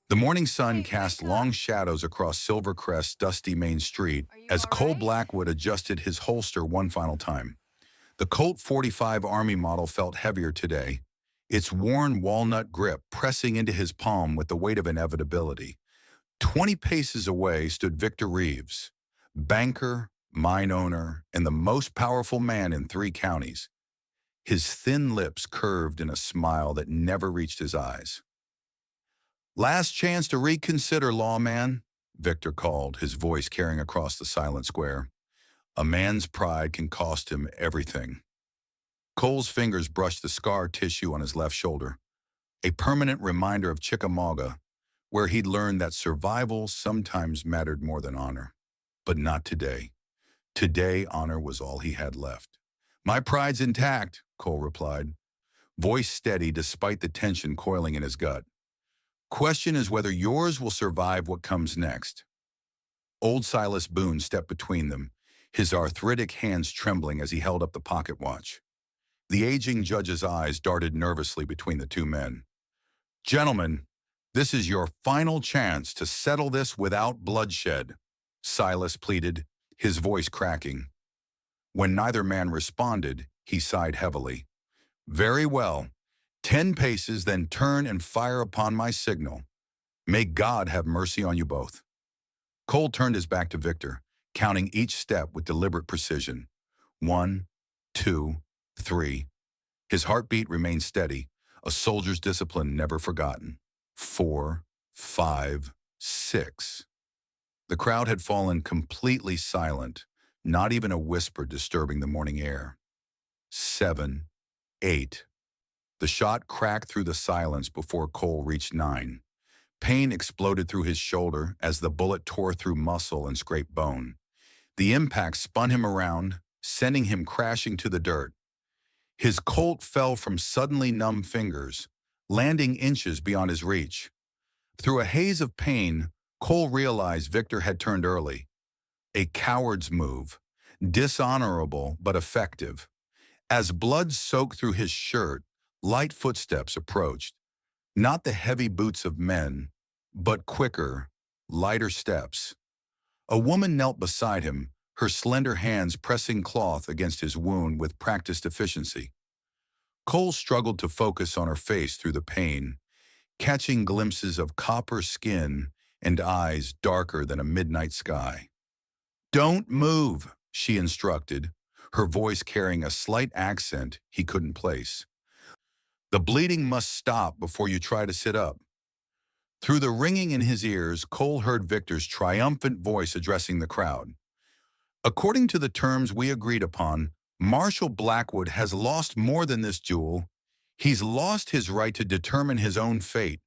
The morning sun Hey, cast wake up. long shadows across Silvercrest's dusty main street Are you as all Cole right? Blackwood adjusted his holster one final time. The Colt 45 Army model felt heavier today, its worn walnut grip pressing into his palm with the weight of inevitability. 20 paces away stood Victor Reeves, banker, mine owner, and the most powerful man in 3 counties. His thin lips curved in a smile that never reached his eyes. "Last chance to reconsider, lawman," Victor called, his voice carrying across the silent square. "A man's pride can cost him everything." Cole's fingers brushed the scar tissue on his left shoulder, a permanent reminder of Chickamauga, where he'd learned that survival sometimes mattered more than honor. But not today. Today, honor was all he had left. "My pride's intact," Cole replied, voice steady despite the tension coiling in his gut. "Question is whether yours will survive what comes next." Old Silas Boone stepped between them, his arthritic hands trembling as he held up the pocket watch. The aging judge's eyes darted nervously between the two men. "Gentlemen, this is your final chance to settle this without bloodshed," Silas pleaded, his voice cracking. When neither man responded, he sighed heavily. "Very well. 10 paces, then turn and fire upon my signal. May God have mercy on you both." Cole turned his back to Victor, counting each step with deliberate precision. 1, 2, 3. His heartbeat remained steady, a soldier's discipline never forgotten. 4, 5, 6. The crowd had fallen completely silent, not even a whisper disturbing the morning air. 7, 8. The shot cracked through the silence before Cole reached 9. Pain exploded through his shoulder as the bullet tore through muscle and scraped bone. The impact spun him around, sending him crashing to the dirt. His Colt fell from suddenly numb fingers, landing inches beyond his reach. Through a haze of pain, Cole realized Victor had turned early. A coward's move, dishonorable but effective. As blood soaked through his shirt, light footsteps approached. Not the heavy boots of men, but quicker, lighter steps. A woman knelt beside him, her slender hands pressing cloth against his wound with practiced efficiency. Cole struggled to focus on her face through the pain, catching glimpses of copper skin and eyes darker than a midnight sky. "Don't move," she instructed, her voice carrying a slight accent he couldn't place. "The bleeding must stop before you try to sit up." Through the ringing in his ears, Cole heard Victor's triumphant voice addressing the crowd. "According to the terms we agreed upon, Marshal Blackwood has lost more than this duel. He's lost his right to determine his own fate."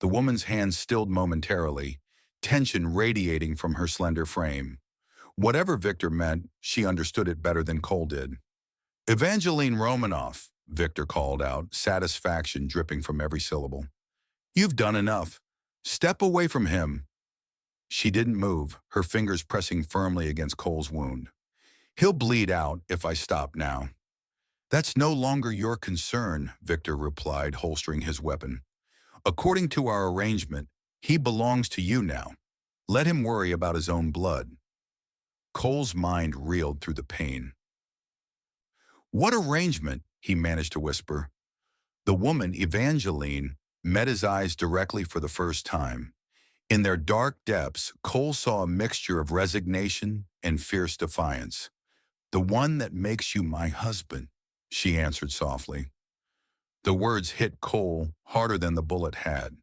The woman's hands stilled momentarily, tension radiating from her slender frame. Whatever Victor meant, she understood it better than Cole did. "Evangeline Romanoff," Victor called out, satisfaction dripping from every syllable. "You've done enough. Step away from him." She didn't move, her fingers pressing firmly against Cole's wound. "He'll bleed out if I stop now." "That's no longer your concern," Victor replied, holstering his weapon. "According to our arrangement, he belongs to you now. Let him worry about his own blood." Cole's mind reeled through the pain. "What arrangement?" he managed to whisper. The woman, Evangeline, met his eyes directly for the first time. In their dark depths, Cole saw a mixture of resignation and fierce defiance. "The one that makes you my husband," she answered softly. The words hit Cole harder than the bullet had.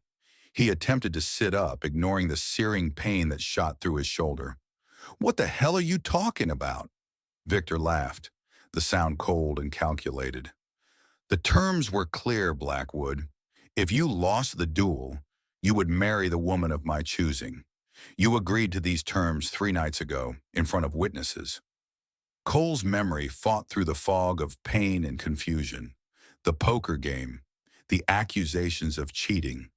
He attempted to sit up, ignoring the searing pain that shot through his shoulder. "What the hell are you talking about?" Victor laughed, the sound cold and calculated. "The terms were clear, Blackwood. If you lost the duel, you would marry the woman of my choosing. You agreed to these terms 3 nights ago, in front of witnesses." Cole's memory fought through the fog of pain and confusion. The poker game, the accusations of cheating.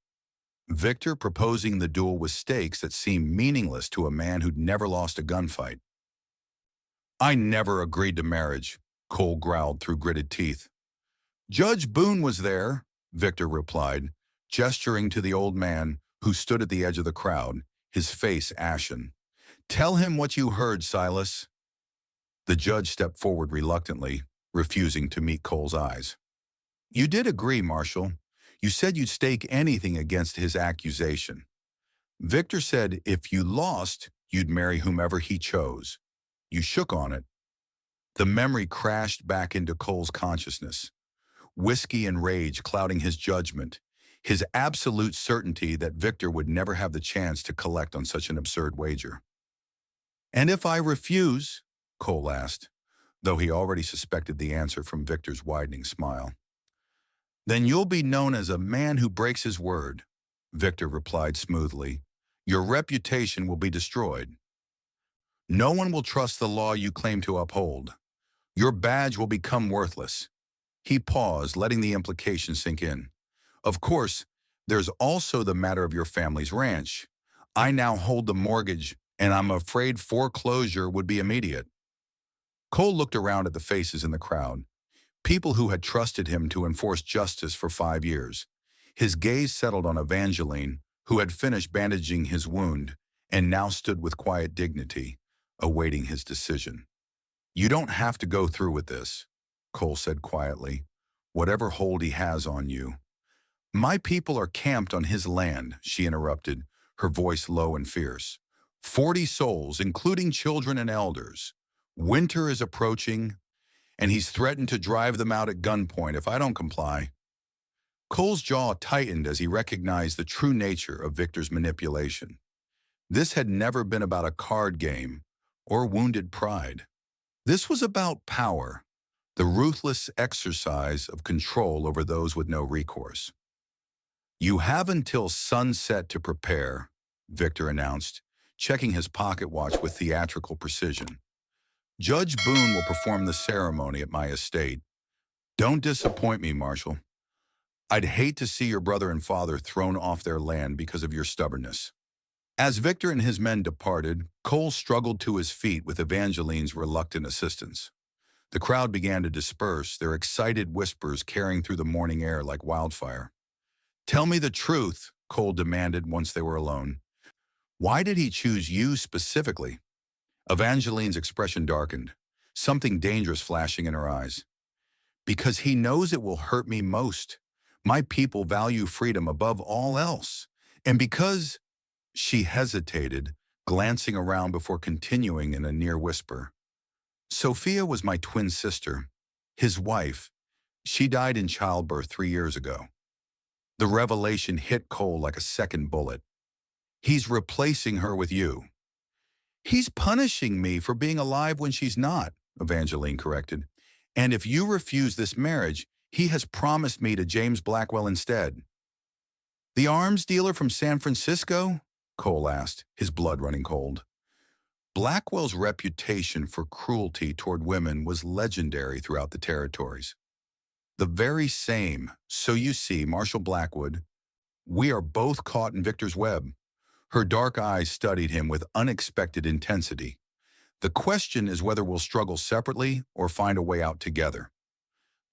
Victor proposing the duel with stakes that seemed meaningless to a man who'd never lost a gunfight. "I never agreed to marriage," Cole growled through gritted teeth. "Judge Boone was there," Victor replied, gesturing to the old man, who stood at the edge of the crowd, his face ashen. "Tell him what you heard, Silas." The judge stepped forward reluctantly, refusing to meet Cole's eyes. "You did agree, Marshal. You said you'd stake anything against his accusation." Victor said if you lost, you'd marry whomever he chose. You shook on it. The memory crashed back into Cole's consciousness. Whiskey and rage clouding his judgment, his absolute certainty that Victor would never have the chance to collect on such an absurd wager. "And if I refuse?" Cole asked, though he already suspected the answer from Victor's widening smile. "Then you'll be known as a man who breaks his word," Victor replied smoothly. "Your reputation will be destroyed. No one will trust the law you claim to uphold. Your badge will become worthless." He paused, letting the implication sink in. "Of course, there's also the matter of your family's ranch. I now hold the mortgage, and I'm afraid foreclosure would be immediate." Cole looked around at the faces in the crowd, people who had trusted him to enforce justice for 5 years. His gaze settled on Evangeline, who had finished bandaging his wound and now stood with quiet dignity, awaiting his decision. "You don't have to go through with this," Cole said quietly, "whatever hold he has on you." "My people are camped on his land," she interrupted, her voice low and fierce. 40 souls, including children and elders. Winter is approaching, and he's threatened to drive them out at gunpoint if I don't comply." Cole's jaw tightened as he recognized the true nature of Victor's manipulation. This had never been about a card game or wounded pride. This was about power, the ruthless exercise of control over those with no recourse. "You have until sunset to prepare," Victor announced, checking his pocket watch with theatrical precision. "Judge Boone will perform the ceremony at my estate. Don't disappoint me, Marshal. I'd hate to see your brother and father thrown off their land because of your stubbornness." As Victor and his men departed, Cole struggled to his feet with Evangeline's reluctant assistance. The crowd began to disperse, their excited whispers carrying through the morning air like wildfire. "Tell me the truth," Cole demanded once they were alone. "Why did he choose you specifically?" Evangeline's expression darkened, something dangerous flashing in her eyes. "Because he knows it will hurt me most. My people value freedom above all else. And because—" She hesitated, glancing around before continuing in a near whisper. "Sophia was my twin sister, his wife. She died in childbirth 3 years ago." The revelation hit Cole like a second bullet. "He's replacing her with you." "He's punishing me for being alive when she's not," Evangeline corrected. "And if you refuse this marriage, he has promised me to James Blackwell instead." "The arms dealer from San Francisco?" Cole asked, his blood running cold. Blackwell's reputation for cruelty toward women was legendary throughout the territories. "The very same. So you see, Marshal Blackwood, we are both caught in Victor's web." Her dark eyes studied him with unexpected intensity. "The question is whether we'll struggle separately or find a way out together."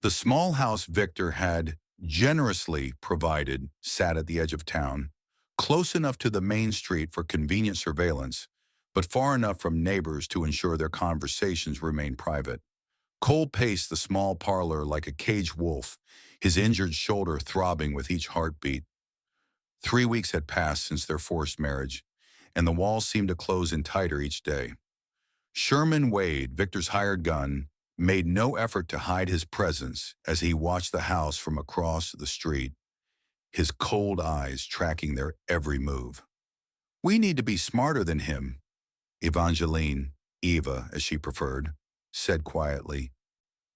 The small house Victor had generously provided sat at the edge of town, close enough to the main street for convenient surveillance, but far enough from neighbors to ensure their conversations remained private. Cole paced the small parlor like a caged wolf, his injured shoulder throbbing with each heartbeat. 3 weeks had passed since their forced marriage, and the walls seemed to close in tighter each day. Sherman Wade, Victor's hired gun, made no effort to hide his presence as he watched the house from across the street, his cold eyes tracking their every move. "We need to be smarter than him," Evangeline, Eva as she preferred, said quietly,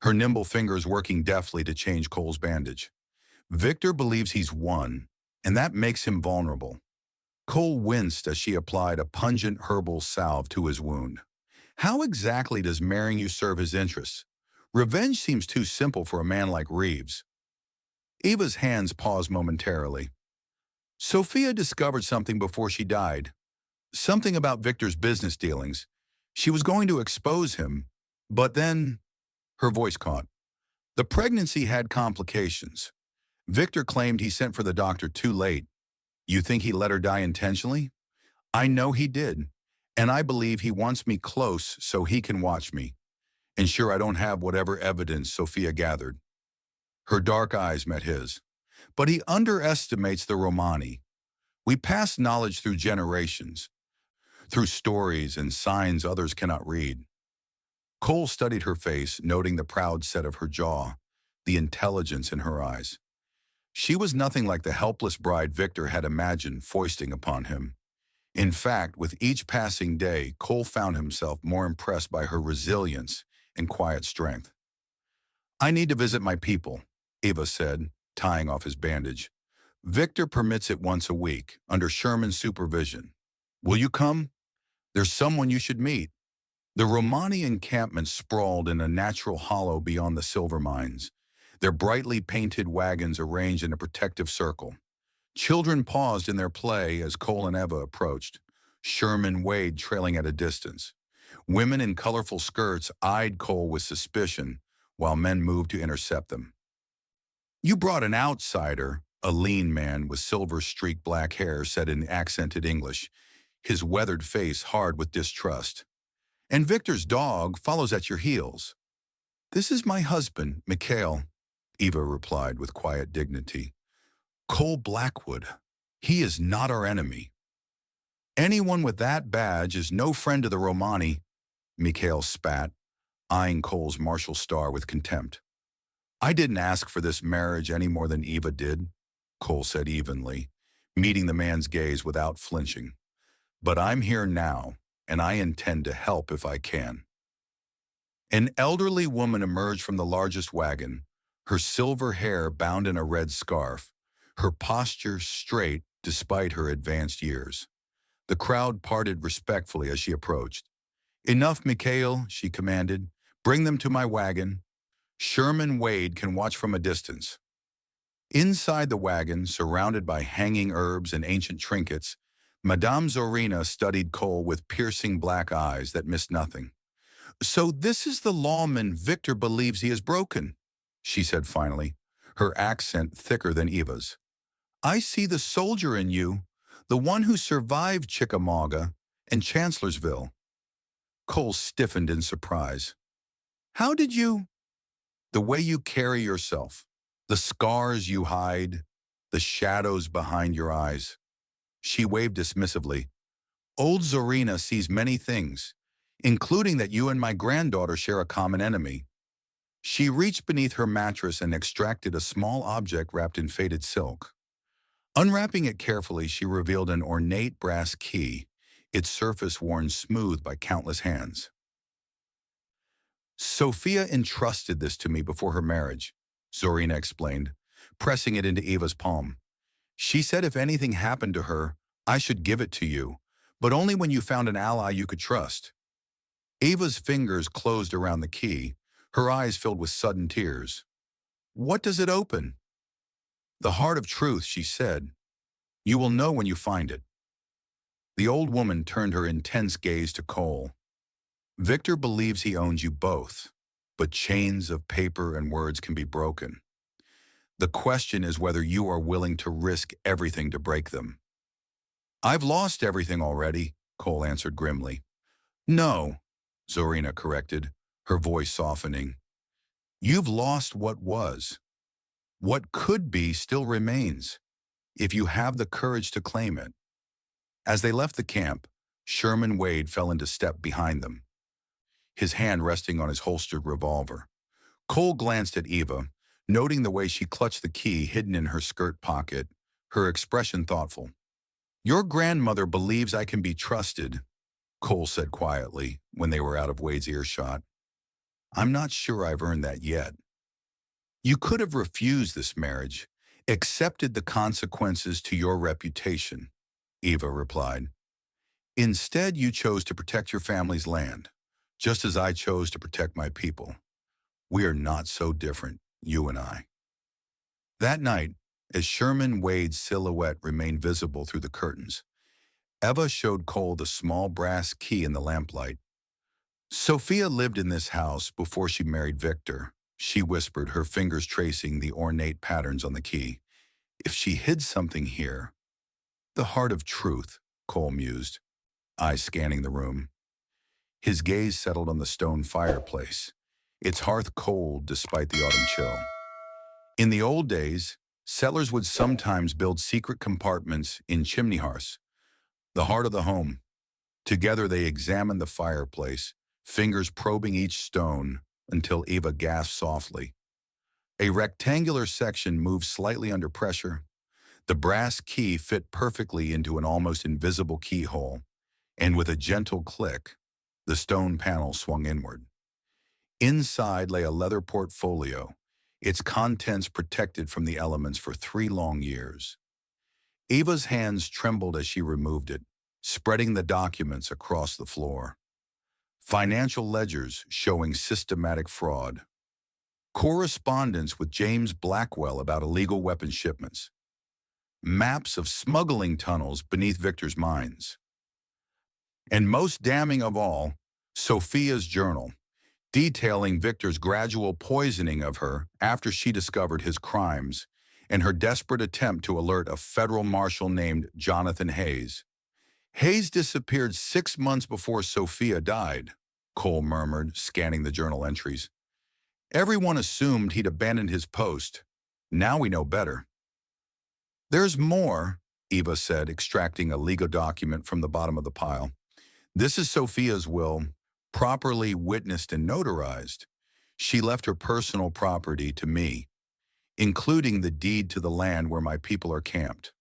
her nimble fingers working deftly to change Cole's bandage. "Victor believes he's won, and that makes him vulnerable." Cole winced as she applied a pungent herbal salve to his wound. "How exactly does marrying you serve his interests? Revenge seems too simple for a man like Reeves." Eva's hands paused momentarily. "Sophia discovered something before she died. Something about Victor's business dealings. She was going to expose him, but then—" Her voice caught. "The pregnancy had complications. Victor claimed he sent for the doctor too late. You think he let her die intentionally? I know he did. And I believe he wants me close so he can watch me, ensure I don't have whatever evidence Sophia gathered. Her dark eyes met his. But he underestimates the Romani. We pass knowledge through generations, through stories and signs others cannot read. Cole studied her face, noting the proud set of her jaw, the intelligence in her eyes. She was nothing like the helpless bride Victor had imagined foisting upon him. In fact, with each passing day, Cole found himself more impressed by her resilience and quiet strength. I need to visit my people, Eva said, tying off his bandage. Victor permits it once a week, under Sherman's supervision. Will you come? There's someone you should meet. The Romani encampment sprawled in a natural hollow beyond the silver mines, their brightly painted wagons arranged in a protective circle. Children paused in their play as Cole and Eva approached, Sherman Wade trailing at a distance. Women in colorful skirts eyed Cole with suspicion, while men moved to intercept them. You brought an outsider, a lean man with silver-streaked black hair said in accented English, his weathered face hard with distrust. And Victor's dog follows at your heels. This is my husband, Mikhail, Eva replied with quiet dignity. Cole Blackwood. He is not our enemy. Anyone with that badge is no friend to the Romani, Mikhail spat, eyeing Cole's martial star with contempt. I didn't ask for this marriage any more than Eva did, Cole said evenly, meeting the man's gaze without flinching. But I'm here now, and I intend to help if I can. An elderly woman emerged from the largest wagon, her silver hair bound in a red scarf, her posture straight despite her advanced years. The crowd parted respectfully as she approached. Enough, Mikhail, she commanded. Bring them to my wagon. Sherman Wade can watch from a distance. Inside the wagon, surrounded by hanging herbs and ancient trinkets, Madame Zorina studied Cole with piercing black eyes that missed nothing. So this is the lawman Victor believes he has broken, she said finally, her accent thicker than Eva's. I see the soldier in you, the one who survived Chickamauga and Chancellorsville. Cole stiffened in surprise. How did you? The way you carry yourself, the scars you hide, the shadows behind your eyes. She waved dismissively. Old Zorina sees many things, including that you and my granddaughter share a common enemy. She reached beneath her mattress and extracted a small object wrapped in faded silk. Unwrapping it carefully, she revealed an ornate brass key, its surface worn smooth by countless hands. Sophia entrusted this to me before her marriage, Zorina explained, pressing it into Eva's palm. She said if anything happened to her, I should give it to you, but only when you found an ally you could trust. Eva's fingers closed around the key, her eyes filled with sudden tears. What does it open? The heart of truth, she said. You will know when you find it. The old woman turned her intense gaze to Cole. Victor believes he owns you both, but chains of paper and words can be broken. The question is whether you are willing to risk everything to break them. I've lost everything already, Cole answered grimly. No, Zorina corrected, her voice softening. You've lost what was. What could be still remains, if you have the courage to claim it. As they left the camp, Sherman Wade fell into step behind them, his hand resting on his holstered revolver. Cole glanced at Eva, noting the way she clutched the key hidden in her skirt pocket, her expression thoughtful. Your grandmother believes I can be trusted, Cole said quietly when they were out of Wade's earshot. I'm not sure I've earned that yet. You could have refused this marriage, accepted the consequences to your reputation, Eva replied. Instead, you chose to protect your family's land, just as I chose to protect my people. We are not so different, you and I. That night, as Sherman Wade's silhouette remained visible through the curtains, Eva showed Cole the small brass key in the lamplight. Sophia lived in this house before she married Victor, she whispered, her fingers tracing the ornate patterns on the key. If she hid something here, The heart of truth, Cole mused, eyes scanning the room. His gaze settled on the stone fireplace, its hearth cold despite the autumn chill. In the old days, settlers would sometimes build secret compartments in chimney hearths, the heart of the home. Together they examined the fireplace, fingers probing each stone until Eva gasped softly. A rectangular section moved slightly under pressure. The brass key fit perfectly into an almost invisible keyhole, and with a gentle click, the stone panel swung inward. Inside lay a leather portfolio, its contents protected from the elements for 3 long years. Eva's hands trembled as she removed it, spreading the documents across the floor. Financial ledgers showing systematic fraud. Correspondence with James Blackwell about illegal weapons shipments. Maps of smuggling tunnels beneath Victor's mines. And most damning of all, Sophia's journal, detailing Victor's gradual poisoning of her after she discovered his crimes and her desperate attempt to alert a federal marshal named Jonathan Hayes. Hayes disappeared 6 months before Sophia died, Cole murmured, scanning the journal entries. Everyone assumed he'd abandoned his post. Now we know better. There's more, Eva said, extracting a legal document from the bottom of the pile. This is Sophia's will, properly witnessed and notarized. She left her personal property to me, including the deed to the land where my people are camped.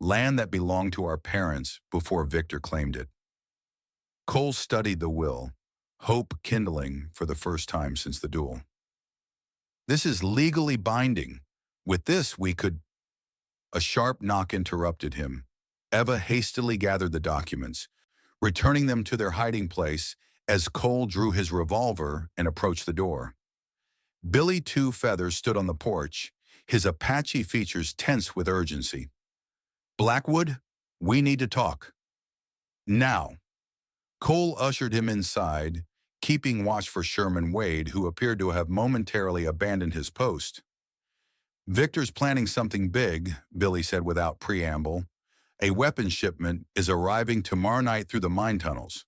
Land that belonged to our parents before Victor claimed it. Cole studied the will, hope kindling for the first time since the duel. This is legally binding. With this, we could... A sharp knock interrupted him. Eva hastily gathered the documents, returning them to their hiding place as Cole drew his revolver and approached the door. Billy Two Feathers stood on the porch, his Apache features tense with urgency. Blackwood, we need to talk. Now. Cole ushered him inside, keeping watch for Sherman Wade, who appeared to have momentarily abandoned his post. Victor's planning something big, Billy said without preamble. A weapons shipment is arriving tomorrow night through the mine tunnels.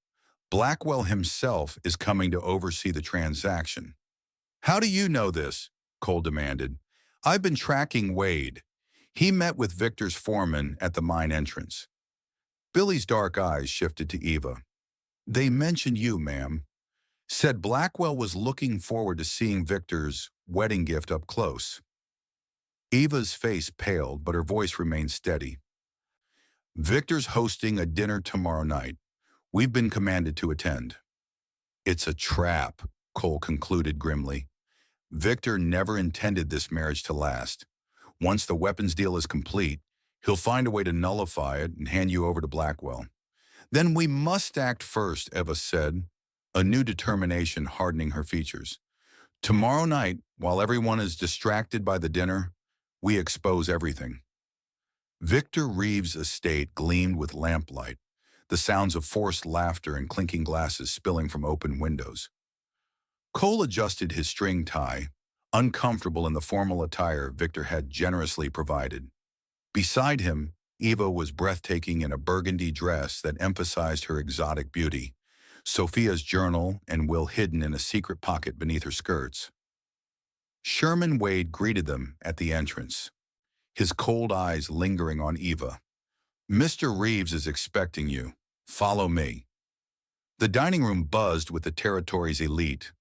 Blackwell himself is coming to oversee the transaction. How do you know this? Cole demanded. I've been tracking Wade. He met with Victor's foreman at the mine entrance. Billy's dark eyes shifted to Eva. They mentioned you, ma'am. Said Blackwell was looking forward to seeing Victor's wedding gift up close. Eva's face paled, but her voice remained steady. Victor's hosting a dinner tomorrow night. We've been commanded to attend. It's a trap, Cole concluded grimly. Victor never intended this marriage to last. Once the weapons deal is complete, he'll find a way to nullify it and hand you over to Blackwell. Then we must act first, Eva said, a new determination hardening her features. Tomorrow night, while everyone is distracted by the dinner, we expose everything. Victor Reeves' estate gleamed with lamplight, the sounds of forced laughter and clinking glasses spilling from open windows. Cole adjusted his string tie, uncomfortable in the formal attire Victor had generously provided. Beside him, Eva was breathtaking in a burgundy dress that emphasized her exotic beauty, Sophia's journal and will hidden in a secret pocket beneath her skirts. Sherman Wade greeted them at the entrance, his cold eyes lingering on Eva. Mr. Reeves is expecting you. Follow me. The dining room buzzed with the territory's elite,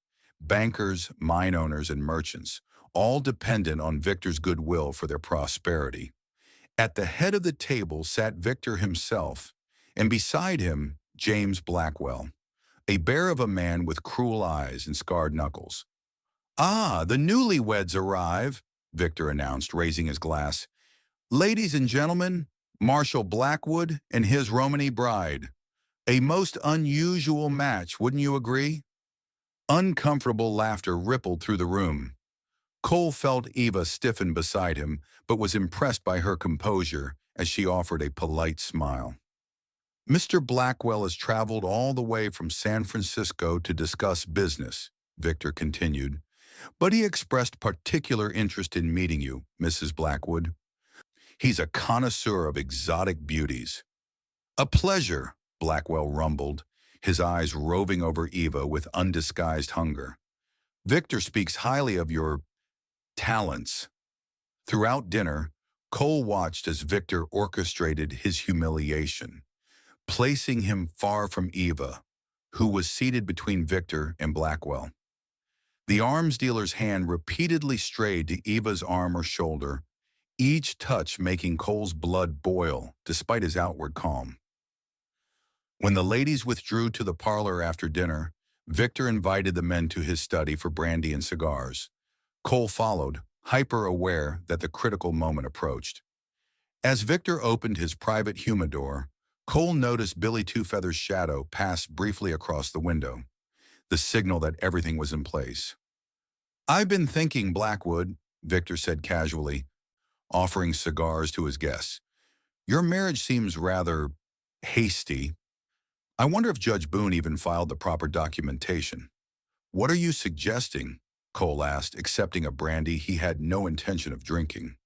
bankers, mine owners, and merchants, all dependent on Victor's goodwill for their prosperity. At the head of the table sat Victor himself, and beside him, James Blackwell, a bear of a man with cruel eyes and scarred knuckles. Ah, the newlyweds arrive, Victor announced, raising his glass. Ladies and gentlemen, Marshal Blackwood and his Romany bride. A most unusual match, wouldn't you agree? Uncomfortable laughter rippled through the room. Cole felt Eva stiffen beside him, but was impressed by her composure as she offered a polite smile. Mr. Blackwell has traveled all the way from San Francisco to discuss business, Victor continued, but he expressed particular interest in meeting you, Mrs. Blackwood. He's a connoisseur of exotic beauties. A pleasure, Blackwell rumbled, his eyes roving over Eva with undisguised hunger. Victor speaks highly of your talents. Throughout dinner, Cole watched as Victor orchestrated his humiliation, placing him far from Eva, who was seated between Victor and Blackwell. The arms dealer's hand repeatedly strayed to Eva's arm or shoulder, each touch making Cole's blood boil despite his outward calm. When the ladies withdrew to the parlor after dinner, Victor invited the men to his study for brandy and cigars. Cole followed, hyper-aware that the critical moment approached. As Victor opened his private humidor, Cole noticed Billy Two Feathers' shadow pass briefly across the window, the signal that everything was in place. "I've been thinking, Blackwood," Victor said casually, offering cigars to his guests. "Your marriage seems rather hasty. I wonder if Judge Boone even filed the proper documentation." "What are you suggesting?" Cole asked, accepting a brandy he had no intention of drinking.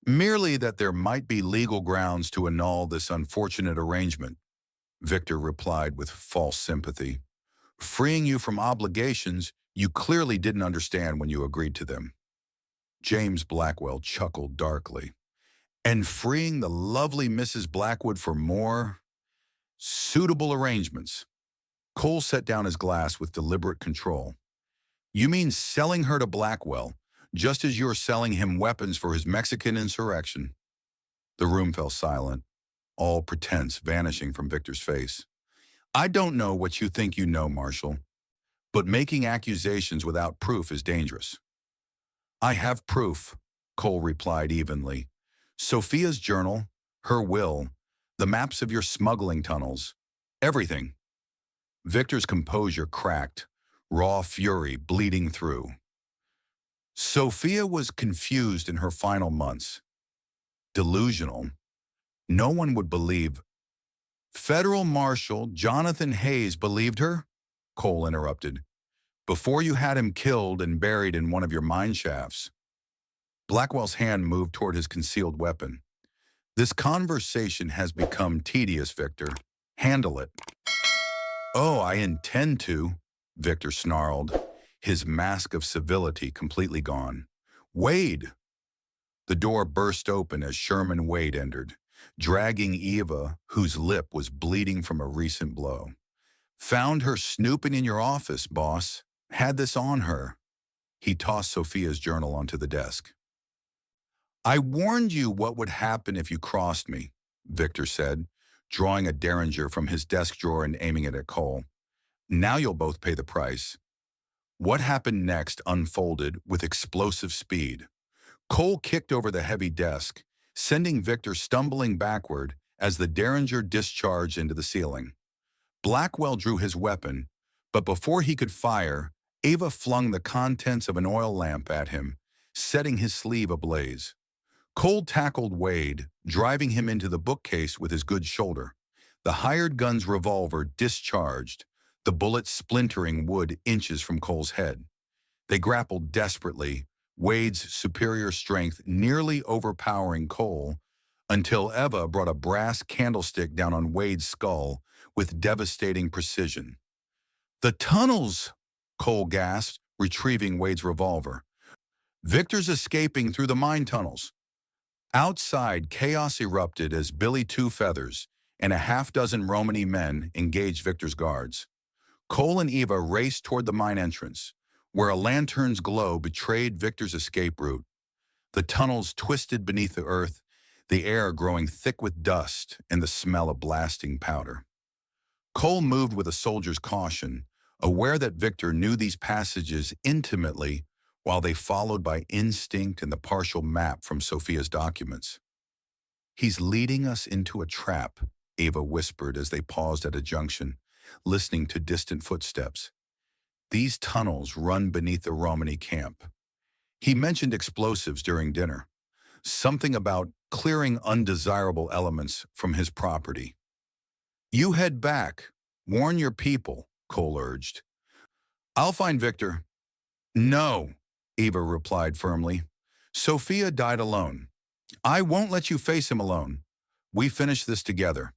"Merely that there might be legal grounds to annul this unfortunate arrangement," Victor replied with false sympathy. "Freeing you from obligations you clearly didn't understand when you agreed to them." James Blackwell chuckled darkly. "And freeing the lovely Mrs. Blackwood for more suitable arrangements." Cole set down his glass with deliberate control. "You mean selling her to Blackwell, just as you're selling him weapons for his Mexican insurrection?" The room fell silent, all pretense vanishing from Victor's face. "I don't know what you think you know, Marshal, but making accusations without proof is dangerous." "I have proof," Cole replied evenly. "Sophia's journal, her will, the maps of your smuggling tunnels, everything." Victor's composure cracked, raw fury bleeding through. Sophia was confused in her final months. Delusional. No one would believe. "Federal Marshal Jonathan Hayes believed her?" Cole interrupted. "Before you had him killed and buried in one of your mine shafts." Blackwell's hand moved toward his concealed weapon. "This conversation has become tedious, Victor. Handle it." "Oh, I intend to," Victor snarled, his mask of civility completely gone. "Wade!" The door burst open as Sherman Wade entered, dragging Eva, whose lip was bleeding from a recent blow. "Found her snooping in your office, boss. Had this on her." He tossed Sophia's journal onto the desk. "I warned you what would happen if you crossed me," Victor said, drawing a derringer from his desk drawer and aiming it at Cole. "Now you'll both pay the price." What happened next unfolded with explosive speed. Cole kicked over the heavy desk, sending Victor stumbling backward as the derringer discharged into the ceiling. Blackwell drew his weapon, but before he could fire, Ava flung the contents of an oil lamp at him, setting his sleeve ablaze. Cole tackled Wade, driving him into the bookcase with his good shoulder. The hired gun's revolver discharged, the bullet splintering wood inches from Cole's head. They grappled desperately, Wade's superior strength nearly overpowering Cole, until Eva brought a brass candlestick down on Wade's skull with devastating precision. "The tunnels!" Cole gasped, retrieving Wade's revolver. "Victor's escaping through the mine tunnels." Outside, chaos erupted as Billy Two Feathers and a half-dozen Romany men engaged Victor's guards. Cole and Eva raced toward the mine entrance, where a lantern's glow betrayed Victor's escape route. The tunnels twisted beneath the earth, the air growing thick with dust and the smell of blasting powder. Cole moved with a soldier's caution, aware that Victor knew these passages intimately while they followed by instinct and the partial map from Sophia's documents. "He's leading us into a trap," Ava whispered as they paused at a junction, listening to distant footsteps. "These tunnels run beneath the Romany camp." He mentioned explosives during dinner, something about clearing undesirable elements from his property. "You head back. Warn your people," Cole urged. "I'll find Victor." "No," Eva replied firmly. "Sophia died alone. I won't let you face him alone. We finish this together.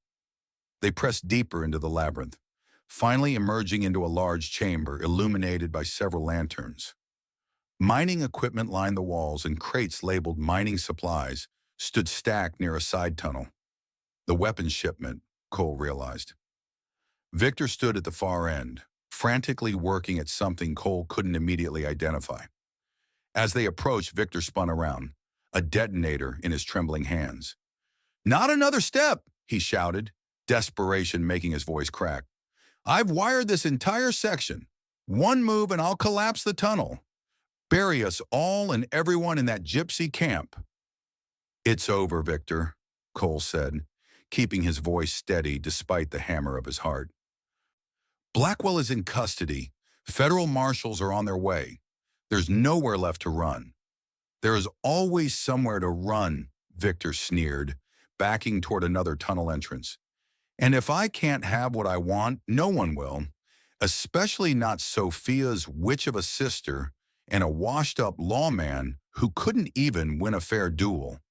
They pressed deeper into the labyrinth, finally emerging into a large chamber illuminated by several lanterns. Mining equipment lined the walls and crates labeled mining supplies stood stacked near a side tunnel. The weapons shipment, Cole realized. Victor stood at the far end, frantically working at something Cole couldn't immediately identify. As they approached, Victor spun around, a detonator in his trembling hands. "Not another step!" he shouted, desperation making his voice crack. "I've wired this entire section. One move and I'll collapse the tunnel. Bury us all and everyone in that Gypsy camp." "It's over, Victor," Cole said, keeping his voice steady despite the hammer of his heart. "Blackwell is in custody. Federal marshals are on their way. There's nowhere left to run." "There is always somewhere to run," Victor sneered, backing toward another tunnel entrance. "And if I can't have what I want, no one will, especially not Sophia's witch of a sister and a washed-up lawman who couldn't even win a fair duel."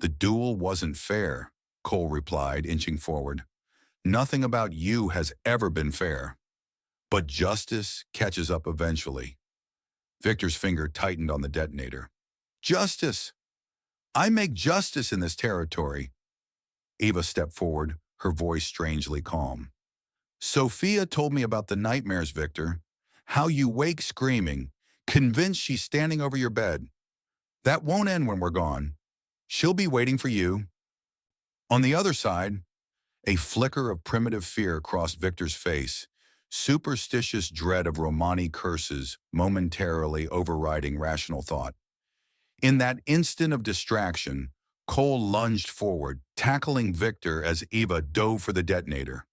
"The duel wasn't fair," Cole replied, inching forward. "Nothing about you has ever been fair. But justice catches up eventually." Victor's finger tightened on the detonator. "Justice! I make justice in this territory." Eva stepped forward, her voice strangely calm. "Sophia told me about the nightmares, Victor. How you wake screaming, convinced she's standing over your bed. That won't end when we're gone. She'll be waiting for you." On the other side, a flicker of primitive fear crossed Victor's face, superstitious dread of Romani curses momentarily overriding rational thought. In that instant of distraction, Cole lunged forward, tackling Victor as Eva dove for the detonator.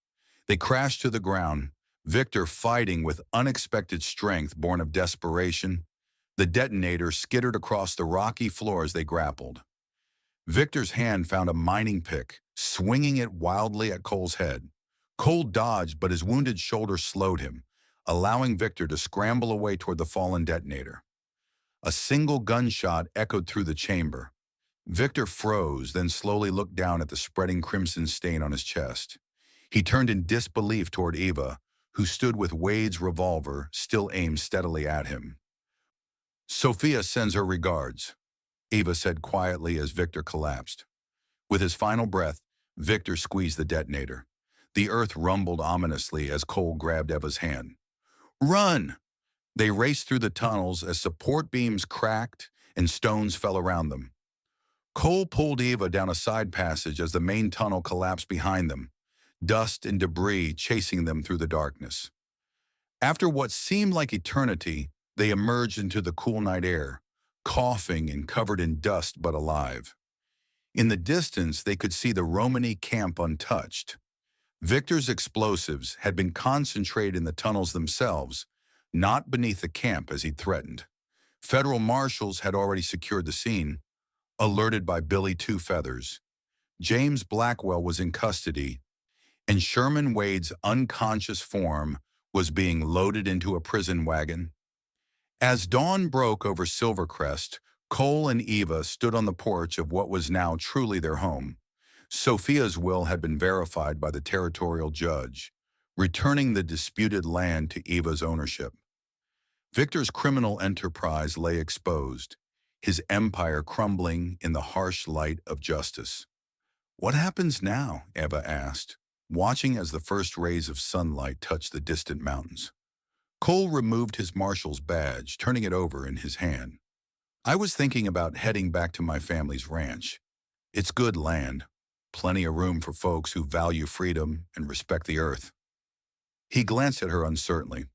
They crashed to the ground, Victor fighting with unexpected strength born of desperation. The detonator skittered across the rocky floor as they grappled. Victor's hand found a mining pick, swinging it wildly at Cole's head. Cole dodged, but his wounded shoulder slowed him, allowing Victor to scramble away toward the fallen detonator. A single gunshot echoed through the chamber. Victor froze, then slowly looked down at the spreading crimson stain on his chest. He turned in disbelief toward Eva, who stood with Wade's revolver still aimed steadily at him. "Sophia sends her regards," Eva said quietly as Victor collapsed. With his final breath, Victor squeezed the detonator. The earth rumbled ominously as Cole grabbed Eva's hand. "Run!" They raced through the tunnels as support beams cracked and stones fell around them. Cole pulled Eva down a side passage as the main tunnel collapsed behind them, dust and debris chasing them through the darkness. After what seemed like eternity, they emerged into the cool night air, coughing and covered in dust but alive. In the distance, they could see the Romani camp untouched. Victor's explosives had been concentrated in the tunnels themselves, not beneath the camp as he'd threatened. Federal marshals had already secured the scene, alerted by Billy Two Feathers. James Blackwell was in custody, and Sherman Wade's unconscious form was being loaded into a prison wagon. As dawn broke over Silvercrest, Cole and Eva stood on the porch of what was now truly their home. Sophia's will had been verified by the territorial judge, returning the disputed land to Eva's ownership. Victor's criminal enterprise lay exposed, his empire crumbling in the harsh light of justice. "What happens now?" Eva asked, watching as the first rays of sunlight touched the distant mountains. Cole removed his marshal's badge, turning it over in his hand. "I was thinking about heading back to my family's ranch. It's good land, plenty of room for folks who value freedom and respect the earth." He glanced at her uncertainly.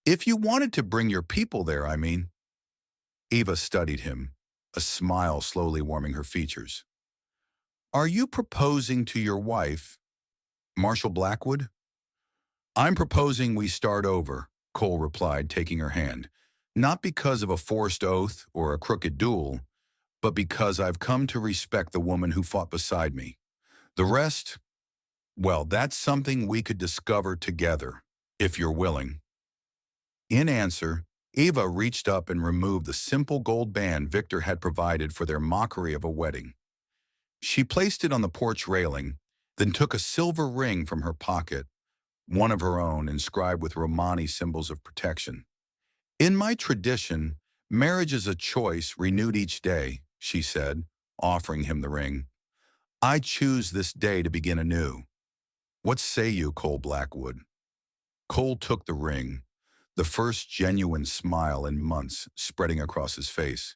"If you wanted to bring your people there, I mean." Eva studied him, a smile slowly warming her features. "Are you proposing to your wife, Marshal Blackwood?" "I'm proposing we start over," Cole replied, taking her hand. "Not because of a forced oath or a crooked duel, but because I've come to respect the woman who fought beside me. The rest, well, that's something we could discover together, if you're willing." In answer, Eva reached up and removed the simple gold band Victor had provided for their mockery of a wedding. She placed it on the porch railing, then took a silver ring from her pocket, one of her own inscribed with Romani symbols of protection. In my tradition, marriage is a choice renewed each day, she said, offering him the ring. I choose this day to begin anew. What say you, Cole Blackwood? Cole took the ring, the first genuine smile in months spreading across his face.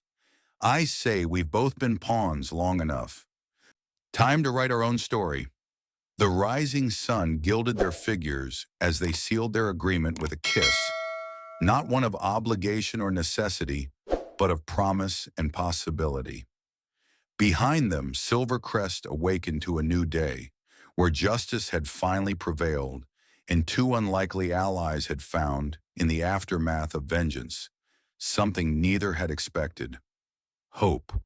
I say we've both been pawns long enough. Time to write our own story. The rising sun gilded their figures as they sealed their agreement with a kiss, not one of obligation or necessity, but of promise and possibility. Behind them, Silvercrest awakened to a new day, where justice had finally prevailed, and two unlikely allies had found, in the aftermath of vengeance, something neither had expected: hope.